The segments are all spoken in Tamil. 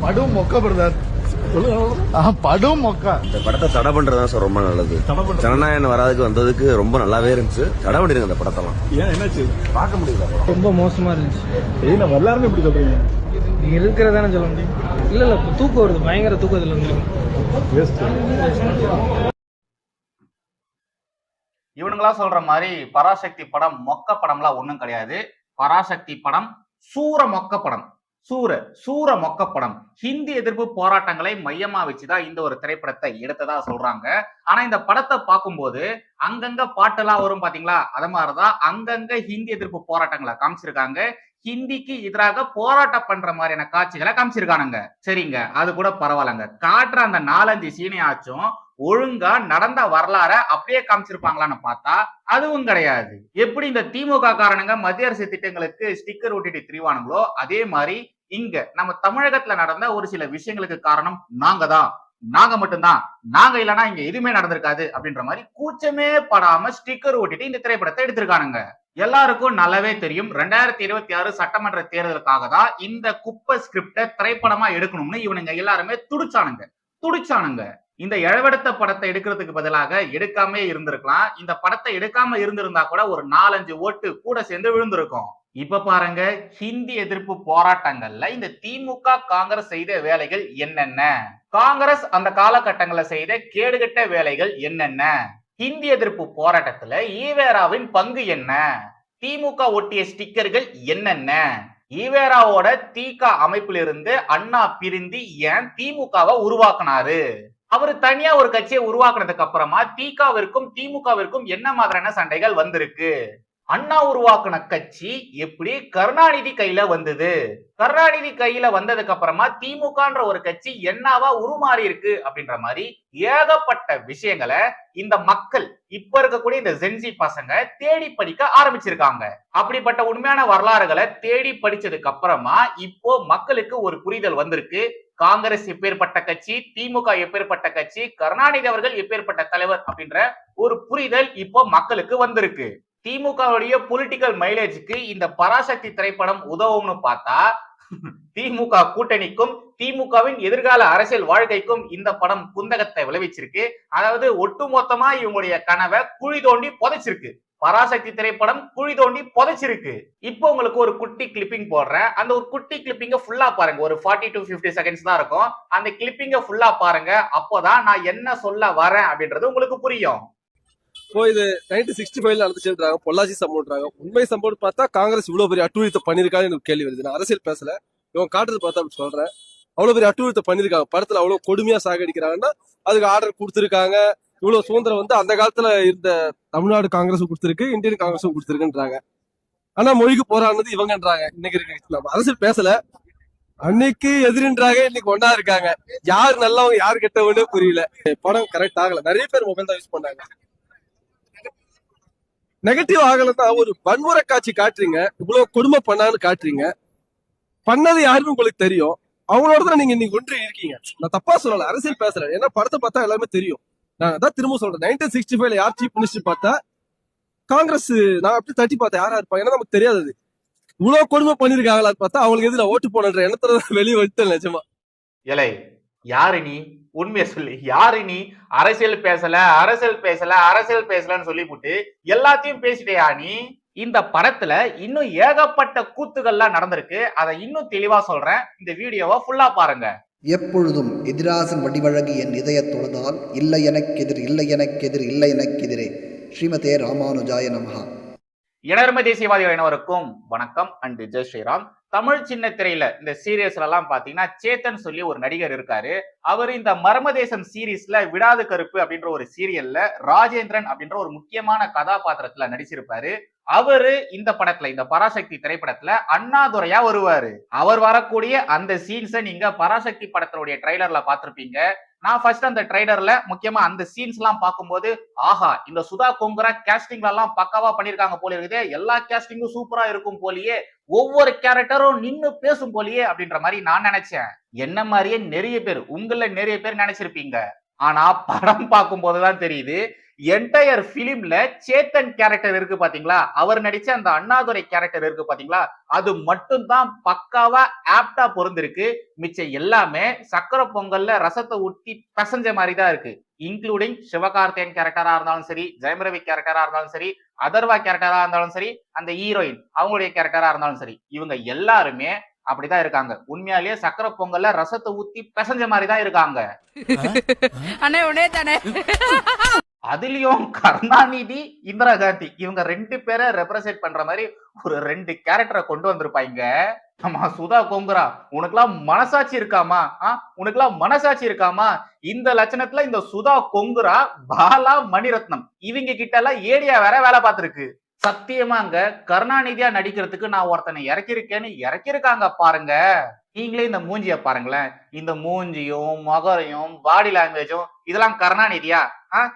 படும் மொக்க பிரதர், படும் மொக்க. இந்த படத்தை தடை பண்றதுதான் சார் ரொம்ப நல்லது. ஜனநாயகம் வராதுக்கு வந்ததுக்கு ரொம்ப நல்லாவே இருந்துச்சு. தடை பண்ணிருங்க இந்த படத்தெல்லாம். ஏன் என்னாச்சு? பார்க்க முடியல. ரொம்ப மோசமா இருந்துச்சு. நம்ம எல்லாருமே இப்படி சொல்றீங்க. இருக்கிறதானே சொல்ல முடியும். இல்ல தூக்கம் வருது, பயங்கர தூக்கத்துல வந்து இவனுங்களா சொல்ற மாதிரி பராசக்தி படம் மொக்க படம்லாம் ஒண்ணும் கிடையாது. பராசக்தி படம் சூர மொக்க படம். சூர மொக்க படம். ஹிந்தி எதிர்ப்பு போராட்டங்களை மையமா வச்சுதான் இந்த ஒரு திரைப்படத்தை எடுத்ததா சொல்றாங்க. ஆனா இந்த படத்தை பார்க்கும்போது அங்கங்க பாட்டெல்லாம் வரும் பாத்தீங்களா, அது மாதிரிதான் அங்கங்க ஹிந்தி எதிர்ப்பு போராட்டங்களை காமிச்சிருக்காங்க. ஹிந்திக்கு எதிராக போராட்டம் பண்ற மாதிரியான காட்சிகளை காமிச்சிருக்கானுங்க. சரிங்க, அது கூட பரவாயில்லங்க. காட்டுற அந்த 4-5 சீனையாச்சும் ஒழுங்கா நடந்த வரலாற அப்படியே காமிச்சிருப்பாங்களான்னு பார்த்தா அதுவும் கிடையாது. எப்படி இந்த திமுக காரணங்க மத்திய அரசு திட்டங்களுக்கு ஸ்டிக்கர் ஒட்டிட்டு திரிவானுங்களோ, அதே மாதிரி இங்க நம்ம தமிழகத்துல நடந்த ஒரு சில விஷயங்களுக்கு காரணம் நாங்க மட்டும்தான், நாங்க இல்லைன்னா இங்க எதுவுமே நடந்திருக்காது அப்படின்ற மாதிரி கூச்சமே படாம ஸ்டிக்கர் ஒட்டிட்டு இந்த திரைப்படத்தை எடுத்திருக்கானுங்க. எல்லாருக்கும் நல்லாவே தெரியும் 2026 சட்டமன்ற தேர்தலுக்காக தான் இந்த குப்பை ஸ்கிரிப்ட திரைப்படமா எடுக்கணும்னு இவனுங்க எல்லாருமே துடிச்சானுங்க. இந்த இழவெடுத்த படத்தை எடுக்கிறதுக்கு பதிலாக எடுக்காம இருந்திருக்கலாம். இந்த படத்தை எடுக்காம இருந்திருந்தா கூட ஒரு 4-5 ஓட்டு கூட சேர்ந்து விழுந்திருக்கும். இப்ப பாருங்க, ஹிந்தி எதிர்ப்பு போராட்டங்கள்ல இந்த திமுக காங்கிரஸ் செய்த வேலைகள் என்னென்ன, காங்கிரஸ் அந்த காலகட்டங்களில் செய்த கேடுகட்ட வேலைகள் என்னென்ன, ஹிந்தி எதிர்ப்பு போராட்டத்துல ஈவேராவின் பங்கு என்ன, திமுக ஒட்டிய ஸ்டிக்கர்கள் என்னென்ன, ஈவேராவோட தீக அமைப்பிலிருந்து அண்ணா பிரிந்து ஏன் திமுகவை உருவாக்குனாரு, அவரு தனியா ஒரு கட்சியை உருவாக்குனதுக்கு அப்புறமா திகாவிற்கும் திமுகவிற்கும் என்ன மாதிரியான சண்டைகள் வந்திருக்கு, அண்ணா உருவாக்குன கட்சி எப்படி கருணாநிதி கையில வந்தது, கருணாநிதி கையில வந்ததுக்கு அப்புறமா திமுகன்ற ஒரு கட்சி என்னவா உருமாறி இருக்கு அப்படின்ற மாதிரி ஏகப்பட்ட விஷயங்களை இந்த மக்கள் இப்ப இருக்கக்கூடிய இந்த ஜென்சி பசங்க தேடி படிக்க ஆரம்பிச்சிருக்காங்க. அப்படிப்பட்ட உண்மையான வரலாறுகளை தேடி படிச்சதுக்கு அப்புறமா இப்போ மக்களுக்கு ஒரு புரிதல் வந்திருக்கு. காங்கிரஸ் எப்பேற்பட்ட கட்சி, திமுக எப்பேற்பட்ட கட்சி, கருணாநிதி அவர்கள் எப்பேற்பட்ட தலைவர் அப்படின்ற ஒரு புரிதல் இப்போ மக்களுக்கு வந்திருக்கு. திமுகவுடைய பொலிட்டிக்கல் மைலேஜுக்கு இந்த பராசக்தி திரைப்படம் உதவும்னு பார்த்தா திமுக கூட்டணிக்கும் திமுகவின் எதிர்கால அரசியல் வாழ்க்கைக்கும் இந்த படம் குந்தகத்தை விளைவிச்சிருக்கு. அதாவது ஒட்டுமொத்தமா இவங்களுடைய கனவை குழி தோண்டி புதைச்சிருக்கு. பராசக்தி திரைப்படம் குழி தோண்டி புதைச்சிருக்கு. இப்போ உங்களுக்கு ஒரு குட்டி கிளிப்பிங் போடுறேன். அந்த ஒரு குட்டி கிளிப்பிங்க ஃபுல்லா பாருங்க. ஒரு 40 to 50 செகண்ட்ஸ் தான் இருக்கும். அந்த கிளிப்பிங்க ஃபுல்லா பாருங்க. அப்போதான் நான் என்ன சொல்ல வரேன் அப்படின்றது உங்களுக்கு புரியும். இப்போ இது 1965 நடந்துச்சுன்றாங்க, பொள்ளாச்சி சம்பவம்ன்றாங்க. உண்மை சம்பவம் பார்த்தா காங்கிரஸ் இவ்வளவு பெரிய அட்டூழியத்தை பண்ணிருக்கான்னு எனக்கு கேள்வி வருது. நான் அரசியல் பேசல, இவன் காட்டுறது பார்த்தா சொல்றேன். அவ்வளவு பெரிய அட்டூழியத்தை பண்ணிருக்காங்க. படத்துல அவ்வளவு கொடுமையா சாகடிக்கிறாங்கன்னா அதுக்கு ஆர்டர் கொடுத்திருக்காங்க. இவ்வளவு சுதந்திரம் வந்து அந்த காலத்துல இருந்த தமிழ்நாடு காங்கிரஸும் கொடுத்திருக்கு, இந்தியன் காங்கிரஸும் கொடுத்திருக்குன்றாங்க. ஆனா மொழிக்கு போராடினது இவங்கன்றாங்க. இன்னைக்கு இருக்கு நம்ம அரசியல் பேசல, அன்னைக்கு எதிரின்றாங்க, இன்னைக்கு ஒன்னா இருக்காங்க. யாரு நல்லவங்க யாரு கெட்டவன்னு புரியல. படம் கரெக்ட் ஆகல. நிறைய பேர் மொபைல் தான் யூஸ் பண்ணாங்க. நெகட்டிவ் ஆகலன்னா ஒரு வன்முறை காட்சி காட்டுறீங்க, இவ்வளவு கொடுமை பண்ணான்னு காட்டுறீங்க. பண்ணது யாருன்னு உங்களுக்கு தெரியும். அவங்களோட தான் நீங்க இன்னைக்கு ஒன்று இருக்கீங்க. நான் தப்பா சொல்லல, அரசியல் பேசல. ஏன்னா படத்தை பார்த்தா எல்லாமே தெரியும். நான் அதான் திரும்ப சொல்றேன், 1965 யார் சீஃப் மினிஸ்டர் பார்த்தா காங்கிரஸ். நான் அப்படி தட்டி பார்த்தேன் யாரா இருப்பாங்க, ஏன்னா நமக்கு தெரியாது. இவ்வளவு கொடுமை பண்ணிருக்காங்களான்னு பார்த்தா அவங்களுக்கு எதிர ஓட்டு போனன்ற எண்ணத்துல வெளியே வந்துட்டேன் நிஜமா. இலை யாரு நீ, உண்மையை சொல்லி யாரு நீ? அரசியல் பேசலன்னு சொல்லி போட்டு எல்லாத்தையும் பேசிட்டேயா நீ? இந்த படத்துல இன்னும் ஏகப்பட்ட கூத்துகள்லாம் நடந்திருக்கு. அதை இன்னும் தெளிவா சொல்றேன். இந்த வீடியோவை ஃபுல்லா பாருங்க. எப்பொழுதும் எதிராசன் வடிவழகு என் இதய தொழுதால் இல்லை எனக்கெதிர் இல்லை எனக்கெதிர் இல்லை எனக்கெதிரே. ஸ்ரீமதே ராமானுஜாய நமஹா. இனர்ம தேசியவாதிகள் அனைவருக்கும் வணக்கம் அண்ட் ஜெய் ஸ்ரீராம். தமிழ் சின்ன திரையில இந்த சீரியஸ்ல எல்லாம் பாத்தீங்கன்னா சேத்தன் சொல்லி ஒரு நடிகர் இருக்காரு. அவர் இந்த மர்மதேசம் சீரீஸ்ல விடாது கருப்பு அப்படின்ற ஒரு சீரியல்ல ராஜேந்திரன் அப்படின்ற ஒரு முக்கியமான கதாபாத்திரத்துல நடிச்சிருப்பாரு. அவரு இந்த படத்துல, இந்த பராசக்தி திரைப்படத்துல அண்ணாதுரையா வருவாரு. அவர் வரக்கூடிய அந்த சீன்ஸை நீங்க பராசக்தி படத்தினுடைய ட்ரைலர்ல பாத்திருப்பீங்க. நான் ஃபர்ஸ்ட் அந்த ட்ரைலர்ல முக்கியமா அந்த சீன்ஸ் எல்லாம் பார்க்கும்போது, ஆஹா, இந்த சுதா கொங்கரா கேஸ்டிங்ல எல்லாம் பக்காவா பண்ணிருக்காங்க போல இருக்குது, எல்லா கேஸ்டிங்கும் சூப்பரா இருக்கும் போலியே, ஒவ்வொரு கேரக்டரும் நின்னு பேசும் போலியே அப்படின்ற மாதிரி நான் நினைச்சேன். என்ன மாதிரியே நிறைய பேர், உங்கள நிறைய பேர் நினைச்சிருப்பீங்க. ஆனா படம் பார்க்கும் போதுதான் தெரியுது, என்டையர் பிலிம்ல சேத்தன் கேரக்டர் இருக்கு பாத்தீங்களா, அவர் நடிச்ச அந்த அண்ணாதுரை கேரக்டர் இருக்கு பாத்தீங்களா, அது மட்டும் தான் பக்காவா ஆப்டா பொருந்திருக்கு. மிச்சம் எல்லாமே சக்கரை பொங்கல்ல ரசத்தை ஊட்டி பசஞ்ச மாதிரி தான் இருக்கு. இன்க்ளூடிங் சிவகார்த்தியன் கேரக்டரா இருந்தாலும் சரி, ஜெயம் ரவி கேரக்டரா இருந்தாலும் சரி, அதர்வா கேரக்டரா இருந்தாலும் சரி, அந்த ஹீரோயின் அவங்களுடைய கேரக்டரா இருந்தாலும் சரி, இவங்க எல்லாருமே அப்படிதான் இருக்காங்க. உண்மையாலேயே சக்கரை பொங்கல்ல ரசத்தை ஊத்தி பசஞ்ச மாதிரி தான் இருக்காங்க. அதுலயும் கருணாநிதி, இந்திரா காந்தி இவங்க 2 பேரை ரெப்ரசென்ட் பண்ற மாதிரி ஒரு 2 கேரக்டரை கொண்டு வந்திருப்பாங்க. ஆமா, சுதா கொங்குரா, உனக்குலாம் மனசாட்சி இருக்காமா? உனக்குலாம் மனசாட்சி இருக்காமா? இந்த லட்சணத்துல இந்த சுதா கொங்குரா, பாலா, மணிரத்னம் இவங்க கிட்ட எல்லாம் ஏடியா வேற வேலை பார்த்திருக்கு. சத்தியமாங்க, கருணாநிதியா நடிக்கிறதுக்கு நான் ஒருத்தனை இறக்கிருக்கேன்னு இறக்கிருக்காங்க பாருங்க. நீங்களே இந்த மூஞ்சிய பாருங்களேன். இந்த மூஞ்சியும் மகரையும் பாடி லாங்குவேஜும் இதெல்லாம் கருணாநிதியா?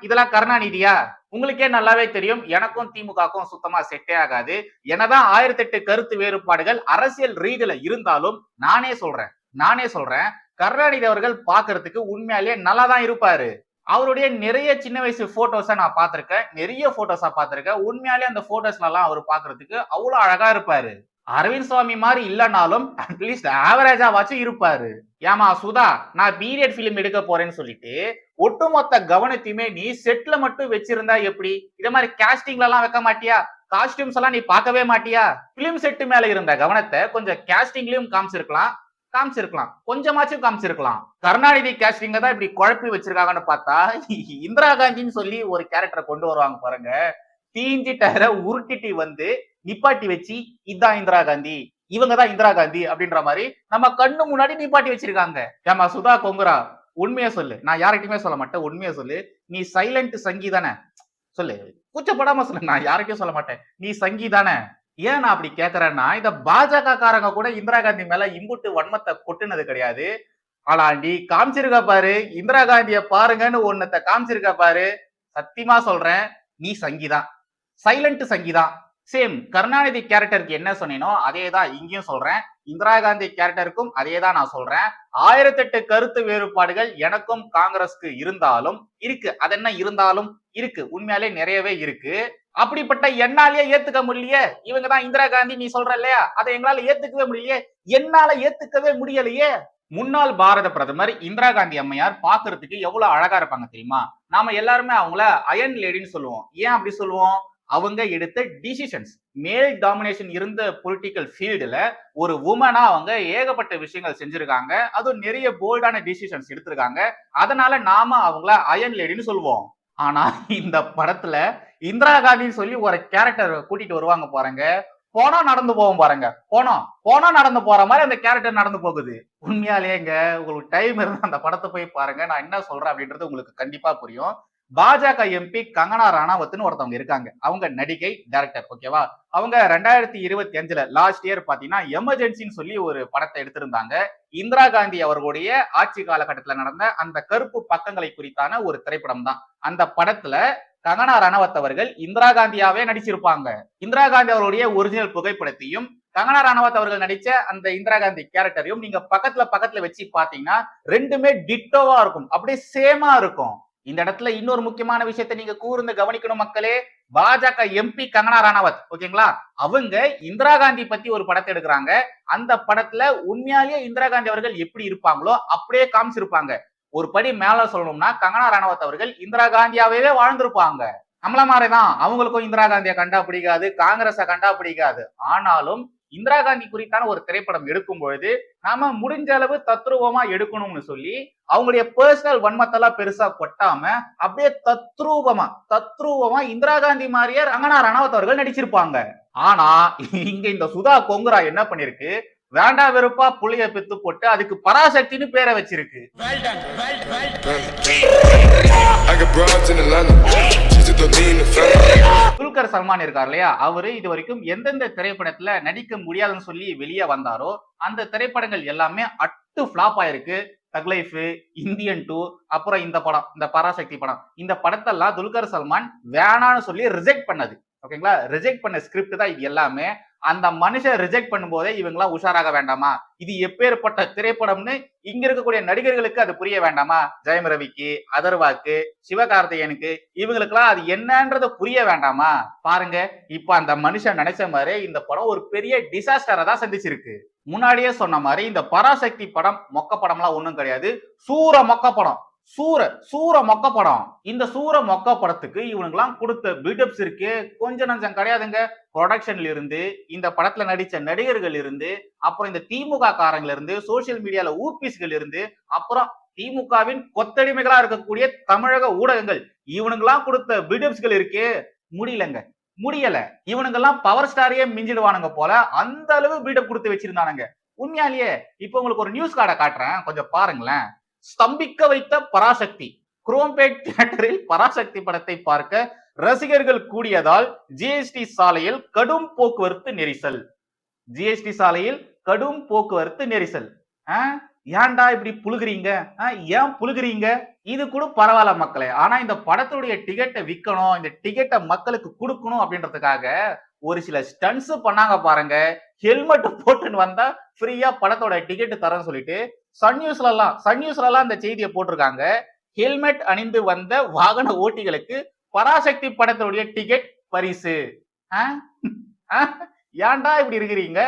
இதெல்லாம் கருணாநிதியா? உங்களுக்கே நல்லாவே தெரியும், எனக்கும் திமுகவுக்கும் சுத்தமா செட்டே ஆகாது. என்னதான் 1008 கருத்து வேறுபாடுகள் அரசியல் ரீதியில இருந்தாலும் நானே சொல்றேன் கருணாநிதி அவர்கள் பாக்குறதுக்கு உண்மையாலேயே நல்லா தான் இருப்பாரு. அவருடைய நிறைய சின்ன வயசு போட்டோஸ நான் பார்த்திருக்கேன், நிறைய போட்டோஸா பார்த்திருக்கேன். உண்மையாலே அந்த போட்டோஸ்ல எல்லாம் அவர் பாக்குறதுக்கு அவ்வளவு அழகா இருப்பாரு. அரவிந்த் சுவாமி மாதிரி இல்லைனாலும் அட்லீஸ்ட் ஆவரேஜா வச்சு இருப்பாரு. ஏமா சுதா, நான் பீரியட் பிலிம் எடுக்க போறேன்னு சொல்லிட்டு ஒட்டுமொத்த கவனத்தையுமே நீ செட்ல மட்டும் வச்சிருந்தா எப்படி? இத மாதிரி காஸ்டிங்ல எல்லாம் வைக்க மாட்டியா? காஸ்டியூம்ஸ் எல்லாம் நீ பார்க்கவே மாட்டியா? பிலிம் செட்டு மேல இருந்த கவனத்தை கொஞ்சம் காஸ்டிங்லயும் காமிச்சிருக்கலாம், கொஞ்சமாச்சும் காமிச்சிருக்கலாம். கருணாநிதி காஸ்டிங்க தான் இப்படி குழப்பி வச்சிருக்காங்கன்னு பார்த்தா, இந்திரா காந்தின்னு சொல்லி ஒரு கேரக்டரை கொண்டு வருவாங்க பாருங்க. தீஞ்சி டயர உருட்டிட்டு வந்து நிப்பாட்டி வச்சு, இதான் இந்திரா காந்தி, இவங்க தான் இந்திரா காந்தி அப்படின்ற மாதிரி நம்ம கண்ணு முன்னாடி நிப்பாட்டி வச்சிருக்காங்க. ஏமா சுதா கொங்குரா, உண்மையா சொல்லு, நான் யார்கிட்டயுமே சொல்ல மாட்டேன், உண்மையா சொல்லு, நீ சைலண்ட் சங்கி தானே? சொல்லு, கூச்சப்படாம சொல்லு, நான் யாருக்கும் சொல்ல மாட்டேன், நீ சங்கி தானே? ஏன் நான் அப்படி கேக்குறேன்னா, இந்த பாஜக காரங்க கூட இந்திரா காந்தி மேல இம்புட்டு வன்மத்தை கொட்டுனது கிடையாது. ஆனா நீ காமிச்சிருக்க பாரு, இந்திரா காந்திய பாருங்கன்னு ஒன்னத்தை காமிச்சிருக்க பாரு. சத்தியமா சொல்றேன், நீ சங்கிதான், சைலண்ட் சங்கிதான். சேம் கருணாநிதி கேரக்டருக்கு என்ன சொன்னேனோ அதே தான் இங்கேயும் சொல்றேன். இந்திரா காந்தி கேரக்டருக்கும் அதே தான் நான் சொல்றேன். 1008 கருத்து வேறுபாடுகள் எனக்கும் காங்கிரஸ்க்கு இருந்தாலும் இருக்கு. அது என்ன இருந்தாலும் இருக்கு, உண்மையாலே நிறையவே இருக்கு. அப்படிப்பட்ட என்னாலேயே ஏத்துக்க முடியலையே, இவங்க தான் இந்திரா காந்தி நீ சொல்ற இல்லையா, அதை எங்களால ஏத்துக்கவே முடியலையே, என்னால ஏத்துக்கவே முடியலையே. முன்னாள் பாரத பிரதமர் இந்திரா காந்தி அம்மையார் பாக்குறதுக்கு எவ்வளவு அழகா இருப்பாங்க தெரியுமா? நாம எல்லாருமே அவங்கள அயன் லேடின்னு சொல்லுவோம். ஏன் அப்படி சொல்லுவோம்? அவங்க எடுத்த டிசிஷன்ஸ், மேல் டாமினேஷன் இருந்த பொலிட்டிக்கல் ஃபீல்டுல ஒரு உமனா அவங்க ஏகப்பட்ட விஷயங்கள் செஞ்சிருக்காங்க. அதுவும் நிறைய போல்டான டிசிஷன்ஸ் எடுத்திருக்காங்க. அதனால நாம அவங்கள அயன் லேடின்னு சொல்லுவோம். ஆனா இந்த படத்துல இந்திரா காந்தின்னு சொல்லி ஒரு கேரக்டர் கூட்டிட்டு வருவாங்க பாருங்க, போனா நடந்து போவோம் பாருங்க, போனா நடந்து போற மாதிரி அந்த கேரக்டர் நடந்து போகுது. உண்மையாலேங்க உங்களுக்கு டைம் இருந்தா அந்த படத்தை போய் பாருங்க. நான் என்ன சொல்றேன் அப்படின்றது உங்களுக்கு கண்டிப்பா புரியும். பாஜக எம்பி கங்கனா ராணாவத்னு ஒருத்தவங்க இருக்காங்க. அவங்க நடிகை, டைரக்டர், ஓகேவா? அவங்க 2025 லாஸ்ட் இயர் பாத்தீங்கன்னா எமர்ஜென்சின்னு சொல்லி ஒரு படத்தை எடுத்திருந்தாங்க. இந்திரா காந்தி அவர்களுடைய ஆட்சி காலகட்டத்தில் நடந்த அந்த கருப்பு பக்கங்களை குறித்தான ஒரு திரைப்படம் தான். அந்த படத்துல கங்கனா ராணாவத் அவர்கள் இந்திரா காந்தியாவே நடிச்சிருப்பாங்க. இந்திரா காந்தி அவருடைய ஒரிஜினல் புகைப்படத்தையும் கங்கனா ராணாவத் அவர்கள் நடிச்ச அந்த இந்திரா காந்தி கேரக்டரையும் நீங்க பக்கத்துல வச்சு பாத்தீங்கன்னா ரெண்டுமே டிட்டோவா இருக்கும், அப்படியே சேமா இருக்கும். இந்த இடத்துல இன்னொரு முக்கியமான விஷயத்தை நீங்க கூர்ந்து கவனிக்கணும் மக்களே. பாஜக எம்பி கங்கனா ராணாவத், ஓகேங்களா, அவங்க இந்திரா காந்தி பத்தி ஒரு படத்தை எடுக்கிறாங்க. அந்த படத்துல உண்மையாலேயே இந்திரா காந்தி அவர்கள் எப்படி இருப்பாங்களோ அப்படியே காமிச்சிருப்பாங்க. ஒரு படி மேல சொல்லணும்னா கங்கனா ராணாவத் அவர்கள் இந்திரா காந்தியாவே வாழ்ந்திருப்பாங்க. நம்மள மாதிரிதான் அவங்களுக்கும் இந்திரா காந்தியை கண்டா பிடிக்காது, காங்கிரஸை கண்டா பிடிக்காது. ஆனாலும் இந்திரா காந்தி குறித்தான ஒரு திரைப்படம் எடுக்கும் பொழுது நாம முடிஞ்ச அளவு தத்ரூபமா எடுக்கணும்னு சொல்லி அவங்களுடைய பர்சனல் வன்மத்தெல்லாம் பெருசா கொட்டாம அப்படியே தத்ரூபமா இந்திரா காந்தி மாதிரியே கங்கனா ராணாவத் அவர்கள் நடிச்சிருப்பாங்க. ஆனா இங்க இந்த சுதா கொங்குரா என்ன பண்ணிருக்கு, வேண்டா வெறுப்பா புளிய பித்து போட்டு அதுக்கு பராசக்தின்னு பேரை வச்சிருக்கு. துல்கர் சல்மான் இருக்கார் இல்லையா, அவரு இது வரைக்கும் எந்தெந்த திரைப்படத்துல நடிக்க முடியாதுன்னு சொல்லி வெளியே வந்தாரோ அந்த திரைப்படங்கள் எல்லாமே அட்டு பிளாப் ஆயிருக்கு. தக் லைஃப், இந்தியன் 2, அப்புறம் இந்த படம், இந்த பராசக்தி படம், இந்த படத்தெல்லாம் துல்கர் சல்மான் வேணான்னு சொல்லி ரிஜெக்ட் பண்ணது. ஓகேங்களா, ரிஜெக்ட் பண்ண ஸ்கிரிப்ட் தான் இது எல்லாமே. அந்த மனுஷன் ரிஜெக்ட் பண்ணும்போதே இவங்கெல்லாம் உஷாராக வேண்டாமா? இது எப்பேற்பட்ட திரைப்படம்னு இங்க இருக்கக்கூடிய நடிகர்களுக்கு அது புரிய வேண்டாமா? ஜெயம் ரவிக்கு, அதர்வாக்கு, சிவகார்த்திகேயனுக்கு இவங்களுக்கெல்லாம் அது என்னன்றத புரிய வேண்டாமா? பாருங்க, இப்ப அந்த மனுஷன் நினைச்ச மாதிரி இந்த படம் ஒரு பெரிய டிசாஸ்டரை தான் சந்திச்சிருக்கு. முன்னாடியே சொன்ன மாதிரி இந்த பராசக்தி படம் மொக்க படம்லாம் ஒண்ணும் கிடையாது. சூர மொக்க படம். சூர மொக்க படம். இந்த சூர மொக்க படத்துக்கு இவனுங்கெல்லாம் கொடுத்த பில்டப்ஸ் இருக்கு கொஞ்சம் நஞ்சம் கிடையாதுங்க. ப்ரொடக்ஷன்ல இருந்து, இந்த படத்துல நடிச்ச நடிகர்கள் இருந்து, அப்புறம் இந்த திமுக காரங்கள்ல இருந்து, சோசியல் மீடியால ஊபிஸ்கள் இருந்து, அப்புறம் திமுகவின் கொத்தடிமைகளா இருக்கக்கூடிய தமிழக ஊடகங்கள் இவனுங்கெல்லாம் கொடுத்த பில்டப்ஸ்கள் இருக்கே முடியல. இவனுங்கெல்லாம் பவர் ஸ்டாரையே மிஞ்சிடுவானுங்க போல அந்த அளவு பில்டப் கொடுத்து வச்சிருந்தானுங்க. உண்மையாலேயே இப்ப உங்களுக்கு ஒரு நியூஸ் கார்டை காட்டுறேன், கொஞ்சம் பாருங்களேன். ஸ்தம்பிக்க வைத்த பராசக்தி. குரோம்பேட் தியேட்டரில் பராசக்தி படத்தை பார்க்க ரசிகர்கள் கூடியதால் ஜிஎஸ்டி சாலையில் கடும் போக்குவரத்து நெரிசல். ஜிஎஸ்டி சாலையில் கடும் போக்குவரத்து நெரிசல். ஏன்டா இப்படி புழுகுறீங்க? ஏன் புழுகுறீங்க? இது கூட பரவாயில்ல மக்களே. ஆனா இந்த படத்துடைய டிக்கெட்டை விற்கணும், இந்த டிக்கெட்டை மக்களுக்கு கொடுக்கணும் அப்படின்றதுக்காக ஒரு சில ஸ்டன்ஸ் பண்ணாங்க பாருங்க. ஹெல்மெட் போட்டுன்னு வந்தா ஃப்ரீயா படத்தோட டிக்கெட் தரேன்னு சொல்லிட்டு சன் நியூஸ்ல எல்லாம் இந்த செய்தியை போட்டிருக்காங்க. ஹெல்மெட் அணிந்து வந்த வாகன ஓட்டிகளுக்கு பராசக்தி படத்துடைய டிக்கெட் பரிசு. ஏன்டா இப்படி இருக்கிறீங்க?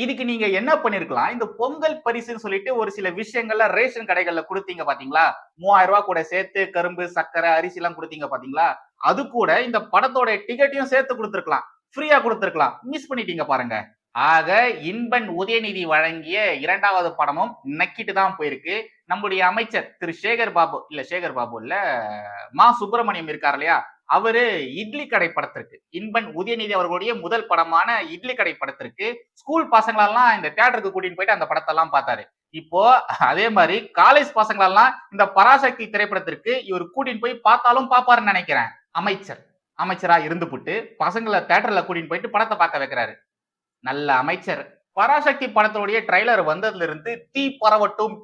இதுக்கு நீங்க என்ன பண்ணிருக்கலாம்? இந்த பொங்கல் பரிசுன்னு சொல்லிட்டு ஒரு சில விஷயங்கள்ல ரேஷன் கடைகள்ல கொடுத்தீங்க பாத்தீங்களா? 3000 ரூபாய் கூட சேர்த்து கரும்பு, சர்க்கரை, அரிசி எல்லாம் கொடுத்தீங்க பாத்தீங்களா? அது கூட இந்த படத்தோட டிக்கெட்டையும் சேர்த்து கொடுத்திருக்கலாம், ஃப்ரீயா கொடுத்திருக்கலாம். மிஸ் பண்ணிட்டீங்க பாருங்க. ஆக இன்பன் உதயநிதி வழங்கிய 2வது படமும் நக்கிட்டு தான் போயிருக்கு. நம்முடைய அமைச்சர் திரு சேகர் பாபு இல்ல மா சுப்பிரமணியம் இருக்கார் இல்லையா, அவரு இட்லி கடை படத்திற்கு, இன்பன் உதயநிதி அவர்களுடைய முதல் படமான இட்லி கடை படத்திற்கு ஸ்கூல் பசங்களெல்லாம் இந்த தியேட்டருக்கு கூட்டிட்டு போயிட்டு அந்த படத்தை எல்லாம் பார்த்தாரு. இப்போ அதே மாதிரி காலேஜ் பசங்களெல்லாம் இந்த பராசக்தி திரைப்படத்திற்கு இவர் கூட்டிட்டு போய் பார்த்தாலும் பாப்பாருன்னு நினைக்கிறேன். அமைச்சரா இருந்துபுட்டு பசங்களை தியேட்டர்ல கூட்டிட்டு போயிட்டு படத்தை பார்க்க வைக்கிறாரு. நல்ல அமைச்சர். பராசக்தி படத்துடைய ட்ரைலர் வந்ததுல இருந்து தீ பரவட்டும்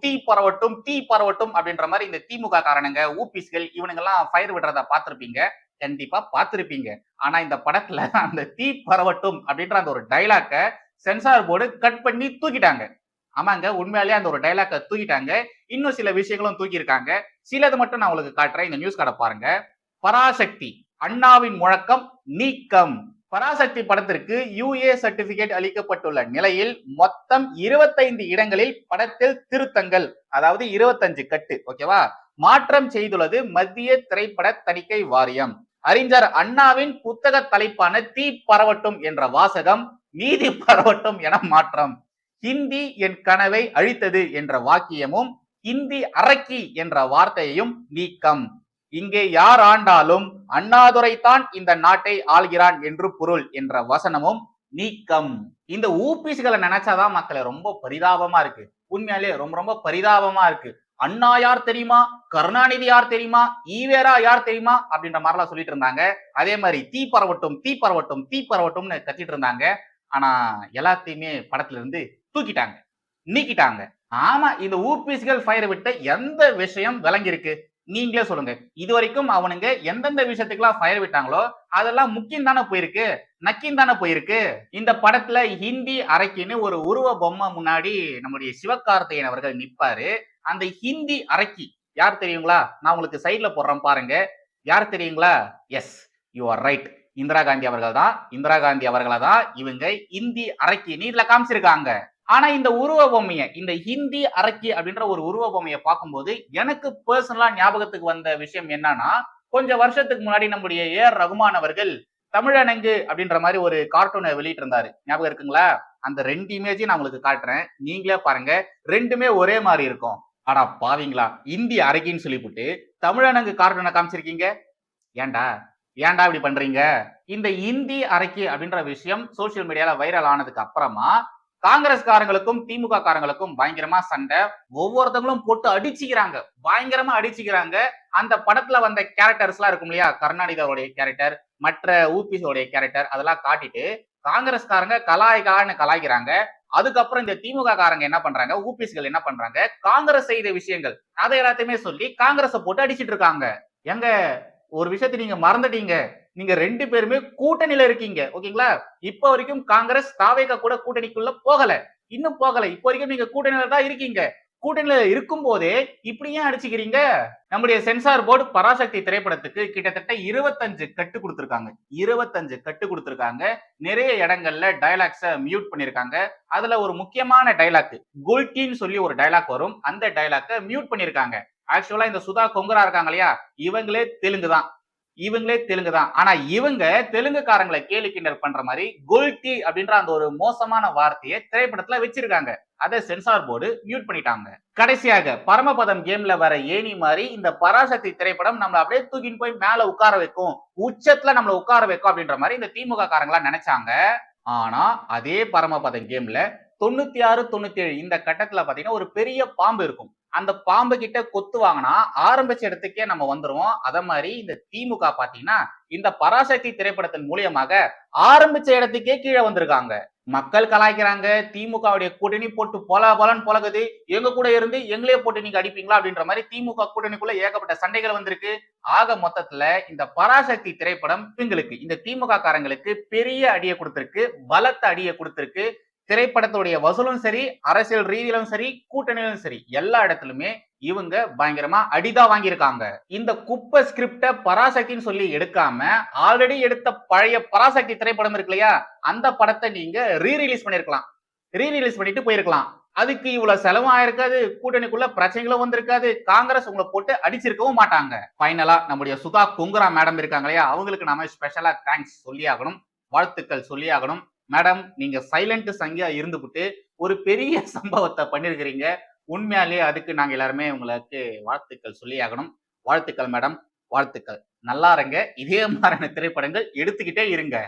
அப்படின்ற மாதிரி இந்த திமுக காரணங்க, ஊபிஸ்கள் இவனுங்கெல்லாம் ஃபயர் விடுறத பார்த்திருப்பீங்க, கண்டிப்பா பார்த்திருப்பீங்க. ஆனா இந்த படத்துல அந்த தீ பரவட்டும் அப்படின்ற அந்த ஒரு டைலாக்க சென்சார் போர்டு கட் பண்ணி தூக்கிட்டாங்க. ஆமாங்க, உண்மையாலேயே அந்த ஒரு டைலாக்க தூக்கிட்டாங்க. இன்னும் சில விஷயங்களும் தூக்கியிருக்காங்க. சிலது மட்டும் நான் உங்களுக்கு காட்டுறேன். இந்த நியூஸ் கார்டை பாருங்க. பராசக்தி அண்ணாவின் முழக்கம் நீக்கம். பராசக்தி படத்திற்கு UA சர்டிபிகேட் அளிக்கப்பட்டுள்ள நிலையில் மொத்தம் 25 இடங்களில் படத்தில் திருத்தங்கள், அதாவது 25 கட்டு, ஓகேவா, மாற்றம் செய்துள்ளது மத்திய திரைப்பட தணிக்கை வாரியம். அறிஞர் அண்ணாவின் புத்தக தலைப்பான தீ பரவட்டும் என்ற வாசகம் நீதி பரவட்டும் என மாற்றம். ஹிந்தி என் கனவை அழித்தது என்ற வாக்கியமும் ஹிந்தி அரக்கி என்ற வார்த்தையையும் நீக்கம். இங்கே யார் ஆண்டாலும் அண்ணாதுரைத்தான் இந்த நாட்டை ஆள்கிறான் என்று பொருள் என்ற வசனமும் நீக்கம். இந்த ஊபிஸ்களை நினைச்சாதான் மக்களை ரொம்ப பரிதாபமா இருக்கு. உண்மையாலே ரொம்ப பரிதாபமா இருக்கு. அண்ணா யார் தெரியுமா, கருணாநிதி யார் தெரியுமா, ஈவேரா யார் தெரியுமா அப்படின்ற மாதிரிலாம் சொல்லிட்டு இருந்தாங்க. அதே மாதிரி தீ பரவட்டும்னு கத்திட்டு இருந்தாங்க. ஆனா எல்லாத்தையுமே படத்துல இருந்து தூக்கிட்டாங்க, நீக்கிட்டாங்க. ஆமா, இந்த ஊபிஸ்கள் ஃபயர் விட்ட எந்த விஷயம் விளங்கிருக்கு? நீங்களே சொல்லுங்க. இது வரைக்கும் அவனுங்க எந்தெந்த விஷயத்துக்குலாம் ஃபயர் விட்டாங்களோ அதெல்லாம் முக்கியம் தானே போயிருக்கு, நக்கின் தானே போயிருக்கு. இந்த படத்துல ஹிந்தி அரக்கின்னு ஒரு உருவ பொம்மை முன்னாடி நம்முடைய சிவகார்த்திகேயன் அவர்கள் நிப்பாரு. அந்த ஹிந்தி அரக்கி யார் தெரியுங்களா? நான் உங்களுக்கு சைட்ல போடுறேன் பாருங்க. யார் தெரியுங்களா? Yes, you are right. Indira Gandhi அவர்களை தான் இவங்க ஹிந்தி அரக்கின்னு இதுல காமிச்சிருக்காங்க. ஆனா இந்த உருவ பொம்மையை, இந்த ஹிந்தி அரக்கி அப்படின்ற ஒரு உருவ பொம்மையை பார்க்கும்போது எனக்கு பர்சனலா ஞாபகத்துக்கு வந்த விஷயம் என்னன்னா, கொஞ்சம் வருஷத்துக்கு முன்னாடி நம்முடைய AR ரகுமான் அவர்கள் தமிழனங்கு அப்படின்ற மாதிரி ஒரு கார்ட்டூனை வெளியிட்டு இருந்தாரு. ஞாபகம் இருக்குங்களா? அந்த 2 இமேஜையும் நான் உங்களுக்கு காட்டுறேன், நீங்களே பாருங்க. ரெண்டுமே ஒரே மாதிரி இருக்கும். ஆனா பாவீங்களா, இந்தி அரக்கின்னு சொல்லிவிட்டு தமிழனங்கு கார்ட்டூனை காமிச்சிருக்கீங்க. ஏன்டா இப்படி பண்றீங்க? இந்த இந்தி அரக்கி அப்படின்ற விஷயம் சோசியல் மீடியால வைரல் ஆனதுக்கு அப்புறமா காங்கிரஸ்காரங்களுக்கும் திமுக காரங்களுக்கும் பயங்கரமா சண்டை. ஒவ்வொருத்தங்களும் போட்டு அடிச்சுக்கிறாங்க, பயங்கரமா அடிச்சுக்கிறாங்க. அந்த படத்துல வந்த கேரக்டர்ஸ் எல்லாம் இருக்கும் இல்லையா, கருணாநிதியோடைய கேரக்டர், மற்ற ஊபிஸோடைய கேரக்டர், அதெல்லாம் காட்டிட்டு காங்கிரஸ்காரங்க கலாய்க்கிறாங்க. அதுக்கப்புறம் இந்த திமுக காரங்க என்ன பண்றாங்க, ஊபிஸ்கள் என்ன பண்றாங்க, காங்கிரஸ் செய்த விஷயங்கள் அதை எல்லாத்தையுமே சொல்லி காங்கிரஸை போட்டு அடிச்சிட்டு இருக்காங்க. எங்க ஒரு விஷயத்தை நீங்க மறந்துட்டீங்க. நீங்க 2 பேருமே கூட்டணியில இருக்கீங்க. ஓகேங்களா? இப்ப வரைக்கும் காங்கிரஸ் தாவேகா கூட கூட்டணிக்குள்ள போகல. இன்னும் போகல. இப்ப வரைக்கும் நீங்க கூட்டணியில தான் இருக்கீங்க. கூட்டணியில இருக்கும் போதே இப்படி ஏன் அடிச்சுக்கிறீங்க? நம்முடைய சென்சார் போர்டு பராசக்தி திரைப்படத்துக்கு கிட்டத்தட்ட 25 கட்டு கொடுத்திருக்காங்க. 25 கட்டு கொடுத்திருக்காங்க. நிறைய இடங்கள்ல டயலாக்ஸ மியூட் பண்ணிருக்காங்க. அதுல ஒரு முக்கியமான டயலாக் குல்கின்னு சொல்லி ஒரு டயலாக் வரும். அந்த டயலாக்க மியூட் பண்ணிருக்காங்க. ஆக்சுவலா இந்த சுதா கொங்கரா இருக்காங்க இல்லையா, இவங்களே தெலுங்கு தான். ஆனா இவங்க தெலுங்குக்காரங்களை கேலி கிண்டல் பண்ற மாதிரி குல்டி அப்படின்ற அந்த ஒரு மோசமான வார்த்தையை திரைப்படத்துல வச்சிருக்காங்க. அதை சென்சார் போர்டு மியூட் பண்ணிட்டாங்க. கடைசியாக பரமபதம் கேம்ல வர ஏணி மாதிரி இந்த பராசக்தி திரைப்படம் நம்மள அப்படியே தூக்கின்னு போய் மேல உட்கார வைக்கும், உச்சத்துல நம்மள உட்கார வைக்கும் அப்படின்ற மாதிரி இந்த திமுக காரங்களா நினைச்சாங்க. ஆனா அதே பரமபதம் கேம்ல 96, 97 இந்த கட்டத்துல பாத்தீங்கன்னா ஒரு பெரிய பாம்பு இருக்கும். அந்த பாம்பு கிட்ட கொத்து வாங்கினா ஆரம்பிச்ச இடத்துக்கே நம்ம வந்துருவோம். அத மாதிரி இந்த திமுக பாத்தீங்கன்னா இந்த பராசக்தி திரைப்படத்தின் மூலியமாக ஆரம்பிச்ச இடத்துக்கே கீழே வந்திருக்காங்க. மக்கள் கலாய்க்கிறாங்க, திமுகவுடைய கூட்டணி போட்டு போலன்னு பொலகுது, எங்க கூட இருந்து எங்களே போட்டு நீங்க அடிப்பீங்களா அப்படின்ற மாதிரி திமுக கூட்டணிக்குள்ள ஏகப்பட்ட சண்டைகள் வந்திருக்கு. ஆக மொத்தத்துல இந்த பராசக்தி திரைப்படம் எங்களுக்கு இந்த திமுக காரங்களுக்கு பெரிய அடியை கொடுத்திருக்கு, பலத்த அடியை கொடுத்திருக்கு. திரைப்படத்துடைய வசூலும் சரி, அரசியல் ரீதியிலும் சரி, கூட்டணியிலும் சரி, எல்லா இடத்துலயுமே இவங்க பயங்கரமா அடிதான் வாங்கியிருக்காங்க. இந்த குப்பை ஸ்கிரிப்ட பராசக்தின்னு சொல்லி எடுக்காம ஆல்ரெடி எடுத்த பழைய பராசக்தி திரைப்படம் இருக்கு இல்லையா, அந்த படத்தை நீங்க ரீரிலீஸ் பண்ணிருக்கலாம். ரீரிலீஸ் பண்ணிட்டு போயிருக்கலாம். அதுக்கு இவ்வளவு செலவும் ஆயிருக்காது, கூட்டணிக்குள்ள பிரச்சனைகளும் வந்திருக்காது, காங்கிரஸ் உங்களை போட்டு அடிச்சிருக்கவும் மாட்டாங்க. ஃபைனலா நம்முடைய சுதா கொங்கரா மேடம் இருக்காங்க இல்லையா, அவங்களுக்கு நாம ஸ்பெஷலா தேங்க்ஸ் சொல்லி ஆகணும், வாழ்த்துக்கள் சொல்லி ஆகணும். மேடம், நீங்க சைலண்ட் சங்கியா இருந்துகிட்டு ஒரு பெரிய சம்பவத்தை பண்ணிருக்கிறீங்க. உண்மையாலேயே அதுக்கு நாங்க எல்லாருமே உங்களுக்கு வாழ்த்துக்கள் சொல்லி ஆகணும். வாழ்த்துக்கள் மேடம், வாழ்த்துக்கள். நல்லா இருங்க. இதே மாதிரியான திரைப்படங்கள் எடுத்துக்கிட்டே இருங்க.